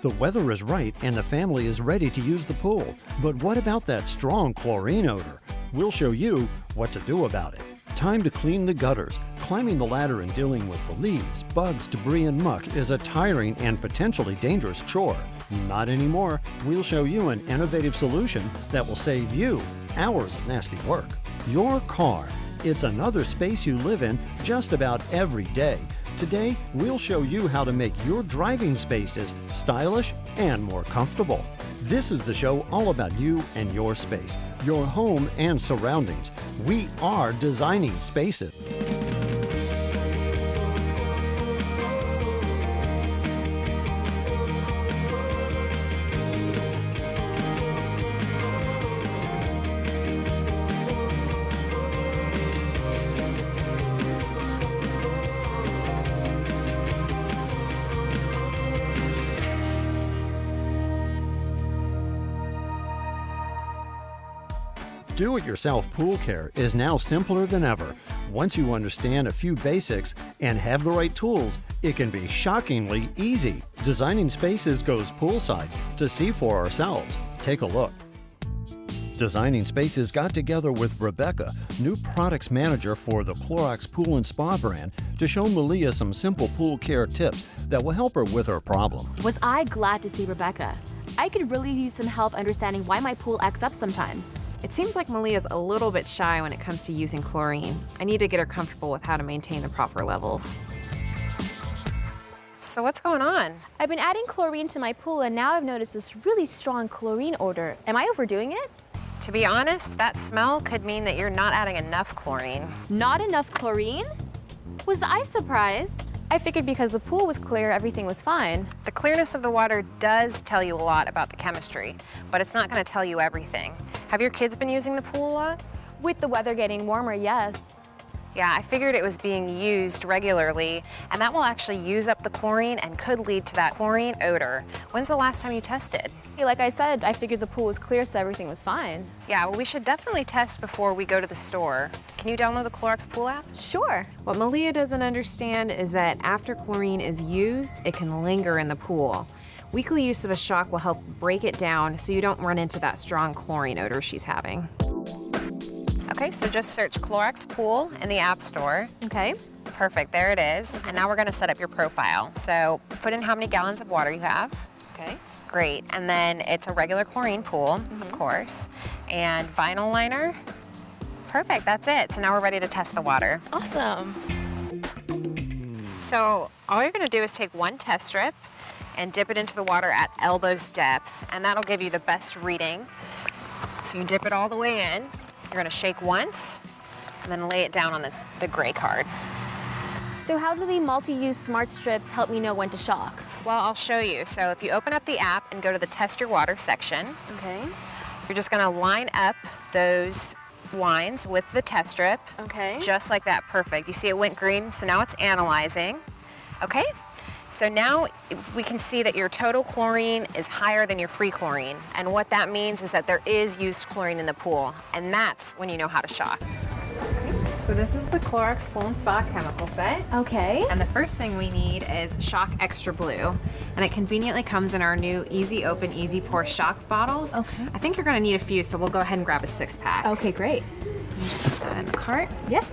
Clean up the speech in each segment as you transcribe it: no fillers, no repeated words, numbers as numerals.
The weather is right and the family is ready to use the pool. But what about that strong chlorine odor? We'll show you what to do about it. Time to clean the gutters. Climbing the ladder and dealing with the leaves, bugs, debris, and muck is a tiring and potentially dangerous chore. Not anymore. We'll show you an innovative solution that will save you hours of nasty work. Your car. It's another space you live in just about every day. Today, we'll show you how to make your driving spaces stylish and more comfortable. This is the show all about you and your space, your home and surroundings. We are designing spaces. Do-it-yourself pool care is now simpler than ever. Once you understand a few basics and have the right tools, it can be shockingly easy. Designing Spaces goes poolside to see for ourselves. Take a look. Designing Spaces got together with Rebecca, new products manager for the Clorox Pool and Spa brand, to show Malia some simple pool care tips that will help her with her problem. Was I glad to see Rebecca? I could really use some help understanding why my pool acts up sometimes. It seems like Malia's a little bit shy when it comes to using chlorine. I need to get her comfortable with how to maintain the proper levels. So what's going on? I've been adding chlorine to my pool and now I've noticed this really strong chlorine odor. Am I overdoing it? To be honest, that smell could mean that you're not adding enough chlorine. Not enough chlorine? Was I surprised? I figured because the pool was clear, everything was fine. The clearness of the water does tell you a lot about the chemistry, but it's not going to tell you everything. Have your kids been using the pool a lot? With the weather getting warmer, yes. Yeah, I figured it was being used regularly, and that will actually use up the chlorine and could lead to that chlorine odor. When's the last time you tested? Like I said, I figured the pool was clear, so everything was fine. Yeah, well, we should definitely test before we go to the store. Can you download the Clorox Pool app? Sure. What Malia doesn't understand is that after chlorine is used, it can linger in the pool. Weekly use of a shock will help break it down so you don't run into that strong chlorine odor she's having. Okay, so just search Clorox Pool in the App Store. Okay. Perfect, there it is. And now we're gonna set up your profile. So put in how many gallons of water you have. Okay. Great, and then it's a regular chlorine pool, of course. And vinyl liner. Perfect, that's it. So now we're ready to test the water. Awesome. So all you're gonna do is take one test strip and dip it into the water at elbows depth, and that'll give you the best reading. So you dip it all the way in. You're gonna shake once, and then lay it down on the gray card. So how do the multi-use smart strips help me know when to shock? Well, I'll show you. So if you open up the app and go to the Test Your Water section, Okay. you're just gonna line up those lines with the test strip. Okay. Just like that, perfect. You see it went green, so now it's analyzing. Okay? So now we can see that your total chlorine is higher than your free chlorine. And what that means is that there is used chlorine in the pool. And that's when you know how to shock. So this is the Clorox Pool and Spa chemical set. Okay. And the first thing we need is Shock Extra Blue. And it conveniently comes in our new Easy Open, Easy Pour shock bottles. Okay. I think you're gonna need a few, so we'll go ahead and grab a 6-pack. Okay, great. Just put that in the cart. Yep.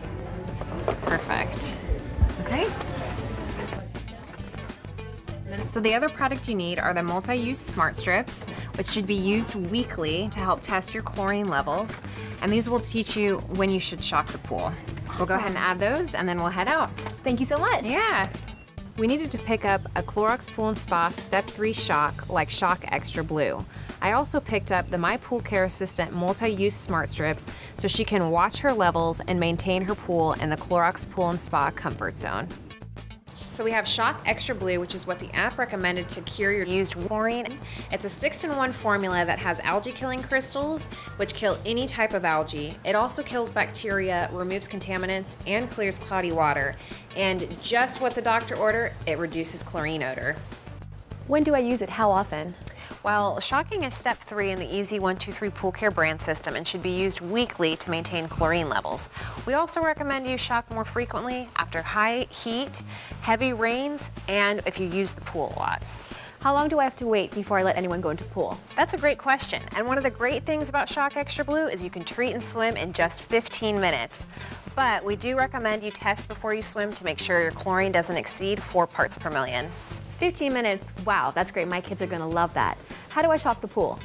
Perfect. Okay. So the other product you need are the multi-use smart strips, which should be used weekly to help test your chlorine levels. And these will teach you when you should shock the pool. So we'll go ahead and add those and then we'll head out. Thank you so much. Yeah. We needed to pick up a Clorox Pool and Spa Step 3 shock like Shock Extra Blue. I also picked up the My Pool Care Assistant multi-use smart strips so she can watch her levels and maintain her pool in the Clorox Pool and Spa comfort zone. So we have Shock Extra Blue, which is what the app recommended to cure your used chlorine. It's a 6-in-1 formula that has algae-killing crystals, which kill any type of algae. It also kills bacteria, removes contaminants, and clears cloudy water. And just what the doctor ordered, it reduces chlorine odor. When do I use it? How often? Well, shocking is step 3 in the Easy 123 Pool Care brand system and should be used weekly to maintain chlorine levels. We also recommend you shock more frequently after high heat, heavy rains, and if you use the pool a lot. How long do I have to wait before I let anyone go into the pool? That's a great question. And one of the great things about Shock Extra Blue is you can treat and swim in just 15 minutes. But we do recommend you test before you swim to make sure your chlorine doesn't exceed 4 parts per million. 15 minutes, wow, that's great. My kids are gonna love that. How do I shock the pool?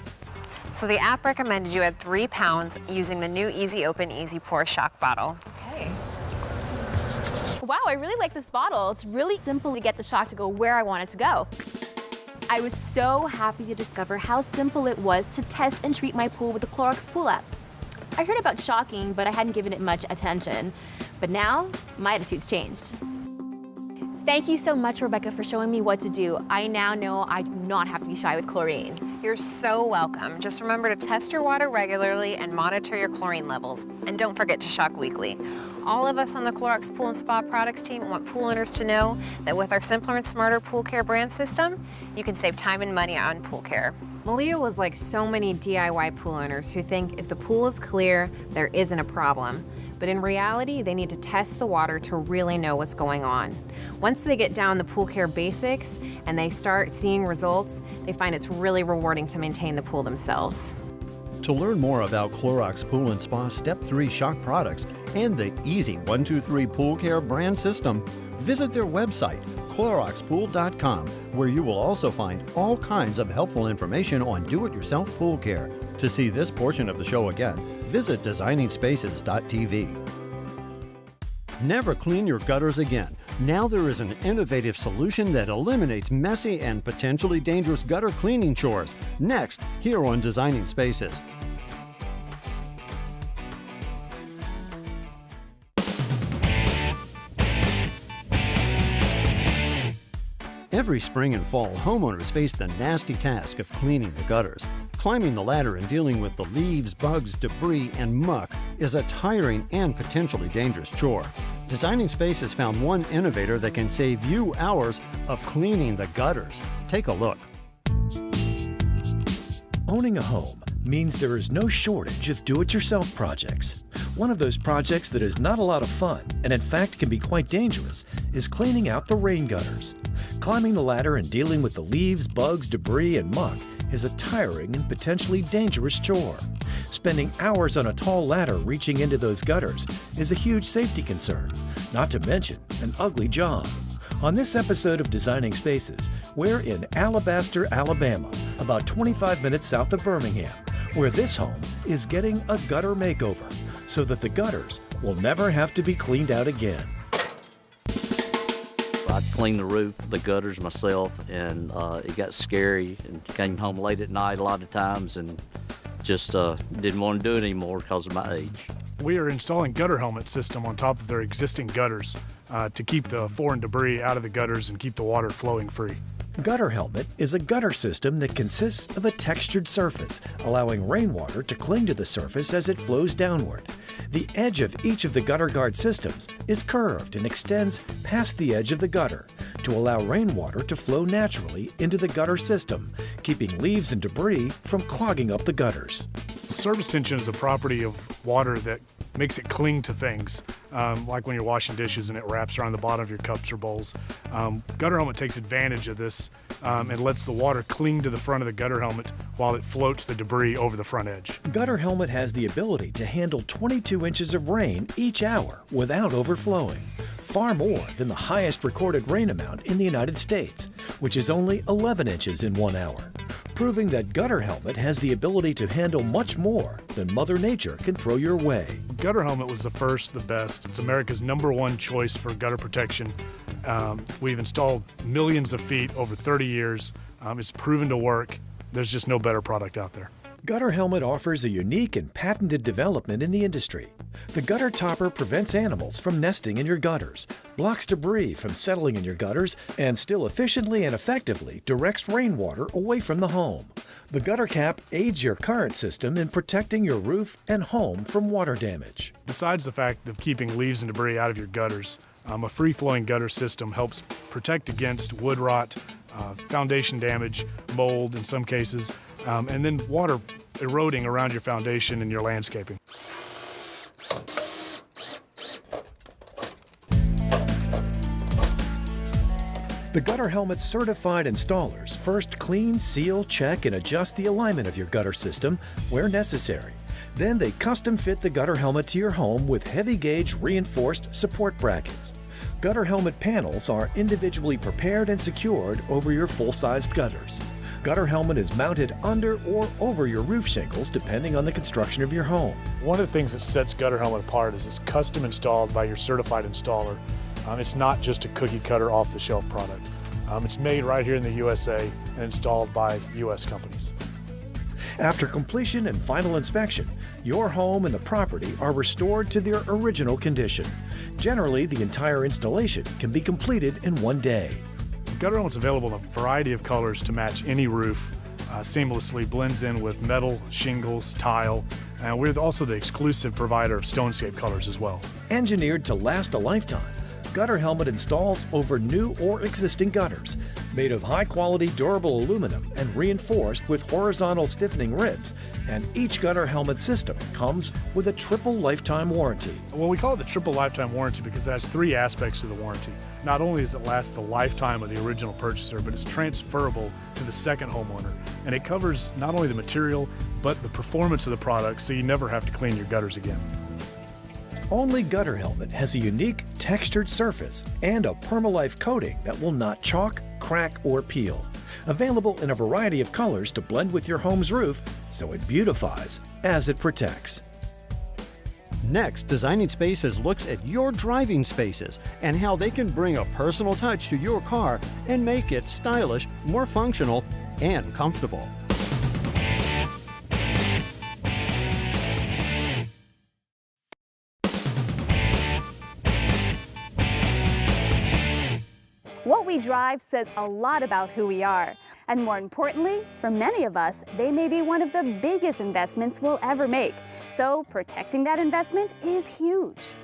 So the app recommended you add 3 pounds using the new Easy Open, Easy Pour shock bottle. Okay. Wow, I really like this bottle. It's really simple to get the shock to go where I want it to go. I was so happy to discover how simple it was to test and treat my pool with the Clorox Pool app. I heard about shocking, but I hadn't given it much attention. But now, my attitude's changed. Thank you so much, Rebecca, for showing me what to do. I now know I do not have to be shy with chlorine. You're so welcome. Just remember to test your water regularly and monitor your chlorine levels. And don't forget to shock weekly. All of us on the Clorox Pool and Spa products team want pool owners to know that with our simpler and smarter pool care brand system, you can save time and money on pool care. Malia was like so many DIY pool owners who think if the pool is clear, there isn't a problem. But in reality, they need to test the water to really know what's going on. Once they get down the pool care basics and they start seeing results, they find it's really rewarding to maintain the pool themselves. To learn more about Clorox Pool and Spa Step 3 shock products and the easy 1-2-3 pool care brand system, visit their website, cloroxpool.com, where you will also find all kinds of helpful information on do-it-yourself pool care. To see this portion of the show again, visit designingspaces.tv. Never clean your gutters again. Now there is an innovative solution that eliminates messy and potentially dangerous gutter cleaning chores. Next, here on Designing Spaces. Every spring and fall, homeowners face the nasty task of cleaning the gutters. Climbing the ladder and dealing with the leaves, bugs, debris, and muck is a tiring and potentially dangerous chore. Designing Spaces found one innovator that can save you hours of cleaning the gutters. Take a look. Owning a home means there is no shortage of do-it-yourself projects. One of those projects that is not a lot of fun, and in fact can be quite dangerous, is cleaning out the rain gutters. Climbing the ladder and dealing with the leaves, bugs, debris, and muck is a tiring and potentially dangerous chore. Spending hours on a tall ladder reaching into those gutters is a huge safety concern, not to mention an ugly job. On this episode of Designing Spaces, we're in Alabaster, Alabama, about 25 minutes south of Birmingham, where this home is getting a gutter makeover so that the gutters will never have to be cleaned out again. I cleaned the roof, the gutters myself, and it got scary and came home late at night a lot of times and just didn't want to do it anymore because of my age. We are installing gutter helmet system on top of their existing gutters to keep the foreign debris out of the gutters and keep the water flowing free. Gutter helmet is a gutter system that consists of a textured surface, allowing rainwater to cling to the surface as it flows downward. The edge of each of the gutter guard systems is curved and extends past the edge of the gutter to allow rainwater to flow naturally into the gutter system, keeping leaves and debris from clogging up the gutters. Surface tension is a property of water that makes it cling to things, like when you're washing dishes and it wraps around the bottom of your cups or bowls. Gutter helmet takes advantage of this and lets the water cling to the front of the gutter helmet while it floats the debris over the front edge. Gutter helmet has the ability to handle 22 inches of rain each hour without overflowing, far more than the highest recorded rain amount in the United States, which is only 11 inches in 1 hour, proving that Gutter helmet has the ability to handle much more than Mother Nature can throw your way. Gutter helmet was the first, the best. It's America's #1 choice for gutter protection. We've installed millions of feet over 30 years. It's proven to work. There's just no better product out there. Gutter helmet offers a unique and patented development in the industry. The gutter topper prevents animals from nesting in your gutters, blocks debris from settling in your gutters, and still efficiently and effectively directs rainwater away from the home. The gutter cap aids your current system in protecting your roof and home from water damage. Besides the fact of keeping leaves and debris out of your gutters, a free-flowing gutter system helps protect against wood rot, foundation damage, mold in some cases, and then water eroding around your foundation and your landscaping. The Gutter Helmet certified installers first clean, seal, check, and adjust the alignment of your gutter system where necessary. Then they custom fit the gutter helmet to your home with heavy gauge reinforced support brackets. Gutter helmet panels are individually prepared and secured over your full-sized gutters. Gutter helmet is mounted under or over your roof shingles depending on the construction of your home. One of the things that sets Gutter Helmet apart is it's custom installed by your certified installer. It's not just a cookie cutter off-the-shelf product. It's made right here in the USA and installed by US companies. After completion and final inspection, your home and the property are restored to their original condition. Generally, the entire installation can be completed in one day. Gutter Helmet's available in a variety of colors to match any roof. Seamlessly blends in with metal, shingles, tile. We're also the exclusive provider of Stonescape colors as well. Engineered to last a lifetime, Gutter Helmet installs over new or existing gutters, made of high-quality durable aluminum and reinforced with horizontal stiffening ribs. And each Gutter Helmet system comes with a triple lifetime warranty. Well, we call it the triple lifetime warranty because it has three aspects to the warranty. Not only does it last the lifetime of the original purchaser, but it's transferable to the second homeowner. And it covers not only the material, but the performance of the product, so you never have to clean your gutters again. Only Gutter Helmet has a unique textured surface and a Permalife coating that will not chalk, crack, or peel. Available in a variety of colors to blend with your home's roof, so it beautifies as it protects. Next, Designing Spaces looks at your driving spaces and how they can bring a personal touch to your car and make it stylish, more functional, and comfortable. What we drive says a lot about who we are. And more importantly, for many of us, they may be one of the biggest investments we'll ever make. So protecting that investment is huge.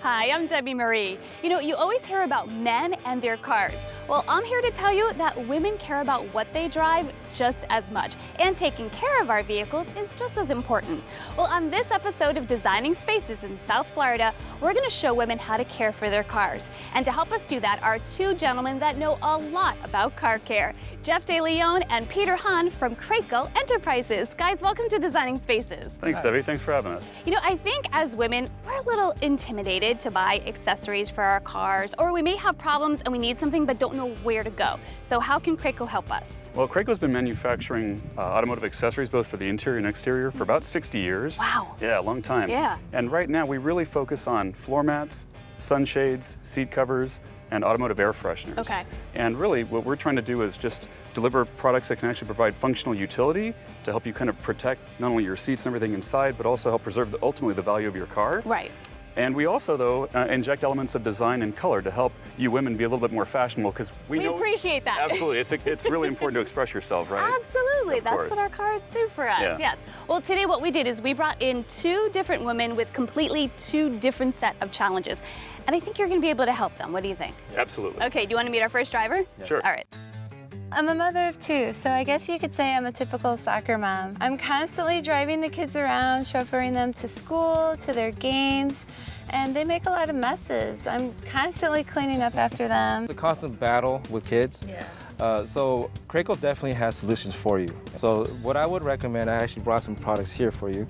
Hi, I'm Debbie Marie. You know, you always hear about men and their cars. Well, I'm here to tell you that women care about what they drive just as much, and taking care of our vehicles is just as important. Well, on this episode of Designing Spaces in South Florida, we're going to show women how to care for their cars. And to help us do that are two gentlemen that know a lot about car care, Jeff DeLeon and Peter Hahn from Craco Enterprises. Guys, welcome to Designing Spaces. Thanks, Debbie. Thanks for having us. You know, I think as women, we're a little intimidated to buy accessories for our cars, or we may have problems and we need something but don't know where to go. So how can Craco help us? Well, Craco's been manufacturing automotive accessories both for the interior and exterior for about 60 years. Wow. Yeah, a long time. Yeah. And right now we really focus on floor mats, sunshades, seat covers, and automotive air fresheners. Okay. And really what we're trying to do is just deliver products that can actually provide functional utility to help you kind of protect not only your seats and everything inside, but also help preserve ultimately the value of your car. Right. And we also, though, inject elements of design and color to help you women be a little bit more fashionable, because we know... appreciate that. Absolutely. It's really important to express yourself, right? Absolutely. Of That's course. what our cars do for us. Yeah. Yes. Well, today what we did is we brought in two different women with completely two different set of challenges. And I think you're going to be able to help them. What do you think? Absolutely. Okay, do you want to meet our first driver? Sure. All right. I'm a mother of two, so I guess you could say I'm a typical soccer mom. I'm constantly driving the kids around, chauffeuring them to school, to their games, and they make a lot of messes. I'm constantly cleaning up after them. It's a constant battle with kids. Yeah. So Craco definitely has solutions for you. So what I would recommend, I actually brought some products here for you,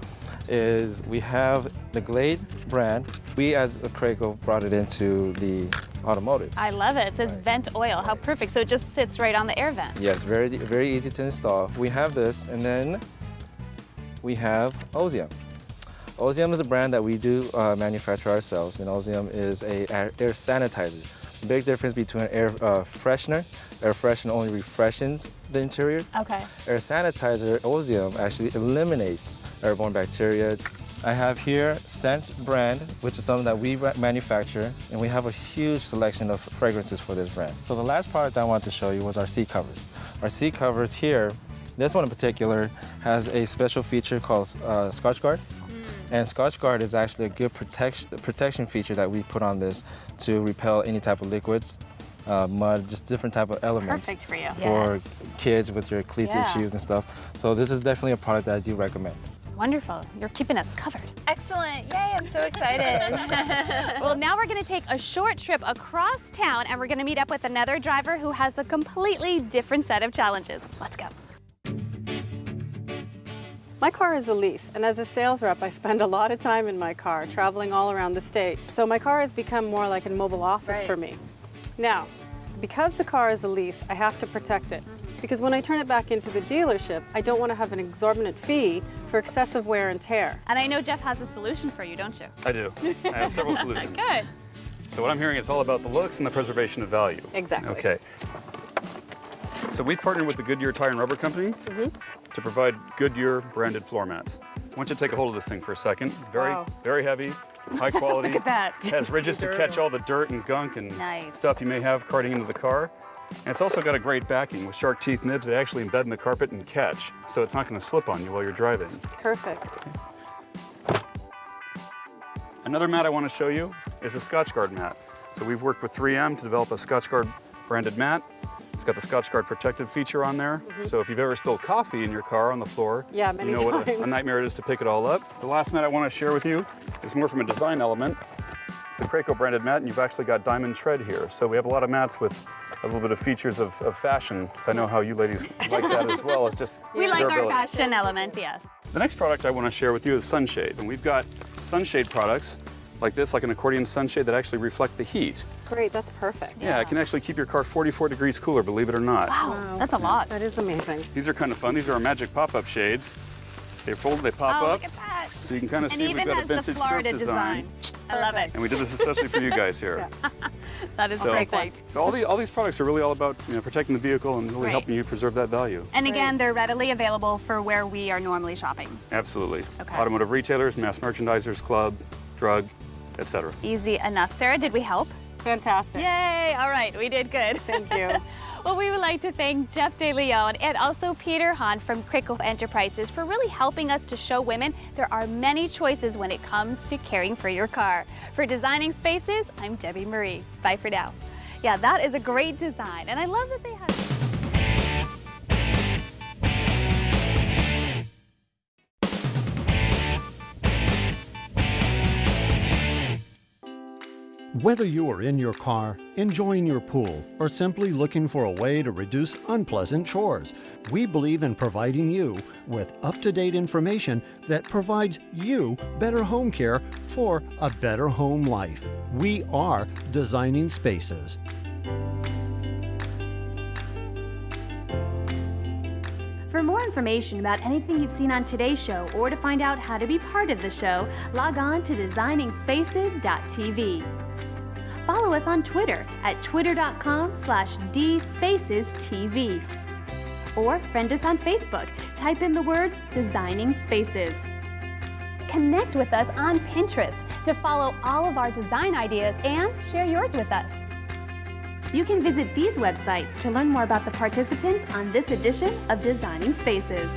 is we have the Glade brand. We as a Craco brought it into the automotive. I love it. It says vent oil. How perfect. So it just sits right on the air vent. Yes, very easy to install. We have this, and then we have Ozium. Ozium is a brand that we do manufacture ourselves, and Ozium is a air sanitizer. The big difference between air freshener only refreshes the interior. Okay. Air sanitizer, Ozium, actually eliminates airborne bacteria. I have here Sense brand, which is something that we manufacture, and we have a huge selection of fragrances for this brand. So the last product I wanted to show you was our seat covers. Our seat covers here, this one in particular, has a special feature called Scotch Guard. And Scotch Guard is actually a good protection feature that we put on this to repel any type of liquids, mud, just different type of elements. Perfect for you. For kids with your cleats issues and stuff. So this is definitely a product that I do recommend. Wonderful. You're keeping us covered. Excellent. Yay, I'm so excited. Well, now we're gonna take a short trip across town and we're gonna meet up with another driver who has a completely different set of challenges. Let's go. My car is a lease, and as a sales rep, I spend a lot of time in my car, traveling all around the state. So my car has become more like a mobile office for me. Now, because the car is a lease, I have to protect it. Because when I turn it back into the dealership, I don't want to have an exorbitant fee for excessive wear and tear. And I know Jeff has a solution for you, don't you? I do. I have several solutions. Good. So what I'm hearing is all about the looks and the preservation of value. Exactly. Okay. So we've partnered with the Goodyear Tire and Rubber Company to provide Goodyear branded floor mats. I want you to take a hold of this thing for a second. Very heavy, high quality. Look at that. It has ridges to catch all the dirt and gunk and Nice. stuff you may have carting into the car. And it's also got a great backing with shark teeth nibs that actually embed in the carpet and catch, so it's not going to slip on you while you're driving. Perfect. Another mat I want to show you is a Scotchgard mat. So we've worked with 3M to develop a Scotchgard branded mat. It's got the Scotchgard protective feature on there. So if you've ever spilled coffee in your car on the floor, Yeah, many you know what times. a nightmare it is to pick it all up. The last mat I want to share with you is more from a design element. It's a Craco branded mat, and you've actually got diamond tread here. So we have a lot of mats with a little bit of features of fashion, because I know how you ladies like that as well. It's just We like our durability. fashion elements, yes. The next product I want to share with you is sunshades. And we've got sunshade products like this, like an accordion sunshade that actually reflect the heat. Great, that's perfect. Yeah, it can actually keep your car 44 degrees cooler, believe it or not. Wow, that's a lot. That is amazing. These are kind of fun. These are our magic pop-up shades. They fold, they pop Oh, up. look at that. So you can kind of And see we've even got a has the vintage Florida surf design. I love it. And we did this especially for you guys here. That is So- perfect. So all these products are really all about protecting the vehicle and really Right. helping you preserve that value. And again, they're readily available for where we are normally shopping. Absolutely. Okay. Automotive retailers, mass merchandisers, club, drug, etc. Easy enough. Sarah, did we help? Fantastic. Yay! All right, we did good. Thank you. Well, we would like to thank Jeff DeLeon and also Peter Hahn from Craco Enterprises for really helping us to show women there are many choices when it comes to caring for your car. For Designing Spaces, I'm Debbie Marie. Bye for now. Yeah, that is a great design, and I love that they have... Whether you are in your car, enjoying your pool, or simply looking for a way to reduce unpleasant chores, we believe in providing you with up-to-date information that provides you better home care for a better home life. We are Designing Spaces. For more information about anything you've seen on today's show or to find out how to be part of the show, log on to designingspaces.tv. Follow us on Twitter at twitter.com/dspacestv. Or friend us on Facebook. Type in the words Designing Spaces. Connect with us on Pinterest to follow all of our design ideas and share yours with us. You can visit these websites to learn more about the participants on this edition of Designing Spaces.